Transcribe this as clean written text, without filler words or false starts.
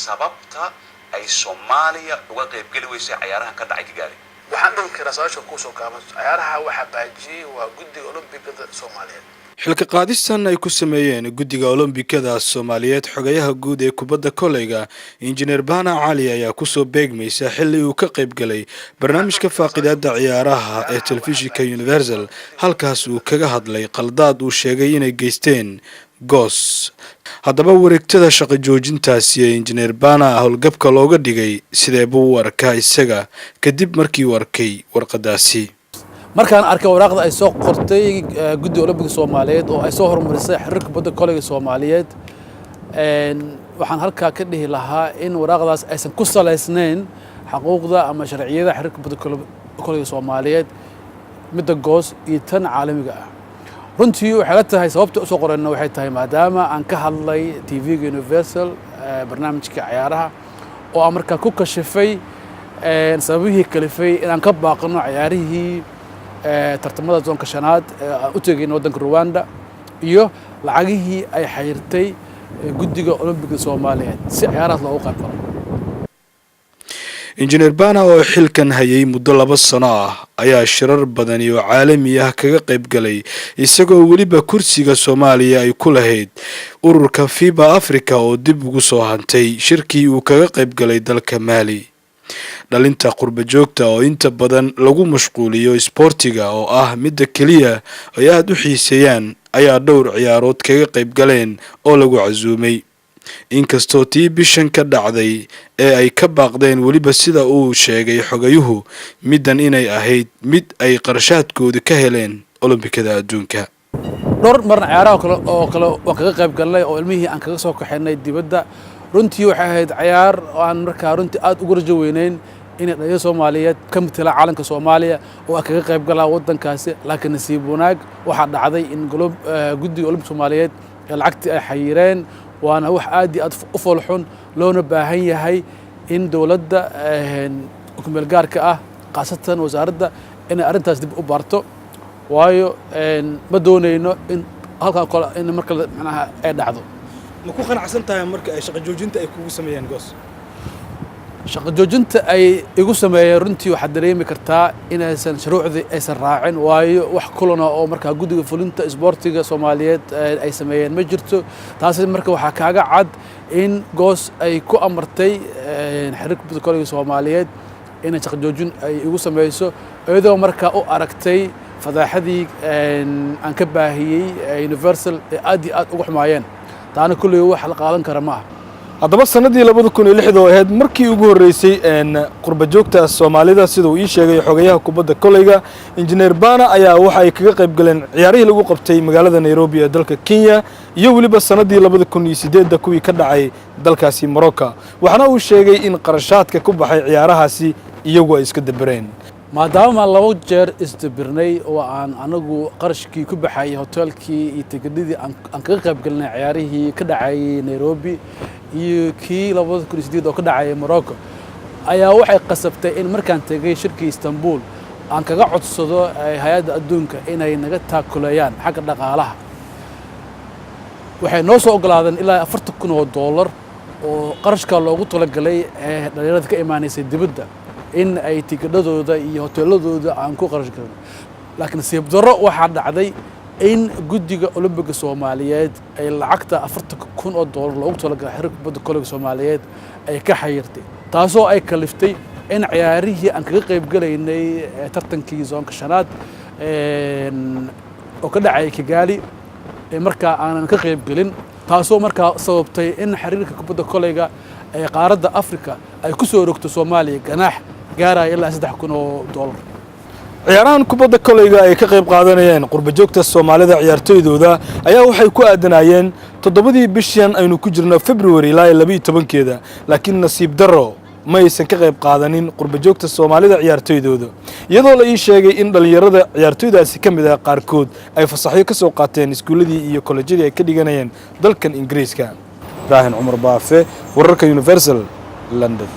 sababta ay Soomaaliya uga qayb gali weysay ciyaaraha ka dhacay Kigali waxaan dhihi karaa soo ku soo gaaban ciyaaraha waxa baajiyay waa guddiga Olombikada Soomaaliyeed xilka qaadistan ay ku sameeyeen guddiga Olombikada Soomaaliyeed xogayaha guud ee kubadda koleyga Engineer Bana Cali ayaa ku soo beegmaysa xilli uu ka qayb galay barnaamijka faaqidaada ciyaaraha ee telefishinka Universal halkaas uu kaga hadlay qaldaad uu sheegay inay geysteen goos haddaba wareegtada shaqo joojintaasi ee Engineer Bana howlgabka looga dhigay sidee buu u arkaa isaga kadib markii uu arkay warqadaasi markaan arkay waraaqda ay soo qortay guddiga Olombikada Soomaaliyeed oo ay soo horumarisay xiriirka kubadda koleyga Soomaaliyeed waxaan halkaa ka dhihi lahaa in waraaqdaas aysan ku saleysnayn xuquuqda ama sharciyada xiriirka kubadda koleyga Soomaaliyeed midda goos iyo tan caalamiga ah runtii waxay la tahay sababta soo qorayna waxay tahay maadaama aan ka hadlay TV-ga Universal barnaamijka ciyaaraha oo aan markaa ku kashifay sababihii kalifay inaan ka baaqno ciyaarihii tartamada zoonka shanaad u tagayna waddanka Rwanda iyo lacagihii ay xayirtay guddiga Olombikada Soomaaliyeed si ciyaaraha loogu qayb galo Engineer Bana oo xilkan hayay muddo 2 sano ah ayaa shirar badan iyo caalami ah kaga qayb galay isagoo waliba kursiga Soomaaliya ay ku lahayd ururka FIBA Africa oo dib ugu soo hantay shirkii uu kaga qayb galay dalka Mali dhalinta qurba joogta oo inta badan lagu mashquuliyo sportiga oo ah midda kaliya ay aad u xiiseeyaan ayaa dhowr ciyaarood kaga qayb galeen oo lagu casuumay inkastoo tii bishan ka dhacday ee ay ka baaqdeen waliba sida uu sheegay xogayuhu midan inay ahayd mid ay qarashaadkooda ka heleen Olombikada adduunka dhowr marna ciyaaraha oo kale waan kaga qayb galnay oo ilmihii aan kaga soo kaxeynay dibadda runtii waxay ahayd ciyaar aan markaa runtii aad ugu rajo weynayn in dhalinyarada Soomaaliyeed ka matala caalamka Soomaaliya oo ay kaga qayb galaan waddankaasi laakiin nasiib wanaag waxa dhacday in guddiga Olombikada Soomaaliyeed lacagtii ay xayireen waana wax aad iyo aad u foolxun loona baahan yahay in dawladda xukuumad gaarka ah qaasatan wasaaradda in arrintaas dib u baarto waayo ma doonayno in halka kale in marka macnaha ay dhacdo ma ku qanacsan tahay marka ay shaqo joojinta ay kugu sameeyeen goos shaqo joojinta ay igu sameeyeen runtii waxa dareemi kartaa in aysan shuruucdii aysan raacin waayo wax kulana oo marka guddiga fulinta isboortiga Soomaaliyeed ay sameeyeen ma jirto taas marka waxa kaaga cad in goos ay ku amartay xiriirka kubadda koleyga Soomaaliyeed in shaqo joojin ay igu sameeyso iyadoo marka u aragtay fadaaxadii aan ka baahiyay Universal ee aad iyo aad ugu xumaayeen taana kulliye wax la qaadan kara ma aha haddaba sanadii 2006 oo ahayd markii ugu horeysay qurba joogta Soomaalida sida uu ii sheegay xogayaha kubadda koleyga Engineer Bana ayaa waxa ay kaga qayb galeen ciyaarihii lagu qabtay magaalada Nairobi ee dalka Kenya iyo waliba sanadii 2008 kuwii ka dhacay dalkaasi Morocco waxana uu sheegay in qarashaadka ku baxay ciyaarahaasi iyagu ay iska dabareen maadaama 2 jeer isdabirnay oo aan anagu qarashkii ku baxay hotelkii iyo tigidhadii aan kaga qayb galnay ciyaarihii ka dhacay Nairobi iyo kii 2008 oo ka dhacay Morocco ayaa waxay qasabtay in markaan tagay shirkii Istanbul aan kaga codsado hay'adda adduunka inay naga taakulayaan xagga dhaqaalaha waxay noo soo ogolaadeen ilaa $40,000 oo qarashka loogu talagalay dhalinyarada ka imaanaysay dibadda in ay tigidhadooda iyo hoteeladooda aan ku qarash garin laakiin nasiib darro waxaa dhacday in guddiga Olombikada Soomaaliyeed ay lacagta $40,000 loogu talagalay xiriirka kubadda koleyga Soomaaliyeed ay ka xayirtay taasoo ay kaliftay in ciyaarihii aan kaga qayb galaynay tartankii zoonka shanaad oo ka dhacay Kigali markaa aanan ka qayb galin taasoo markaa sababtay in xiriirka kubadda koleyga ay qaaradda Afrika ay ku soo rogto Soomaaliya ganaax gaaraya ilaa $3,000 ciyaarahan kubadda koleyga ay ka qayb qaadanayeen qurba joogta Soomaalida ciyaartoydooda ayaa waxay ku aadanayeen 7 bishan aynu ku jirno February ilaa 12keeda laakiin nasiib darro ma aysan ka qayb qaadanin qurba joogta Soomaalida ciyaartoydooda iyadoo la ii sheegay in dhalinyarada ciyaartoydaasi kamid ah qaarkood ay fasaxyo ka soo qaateen iskuuladii iyo kollejyadii ay ka dhiganayeen dalkan Ingiriiska Ibrahim Umar Baafe wararka Universal London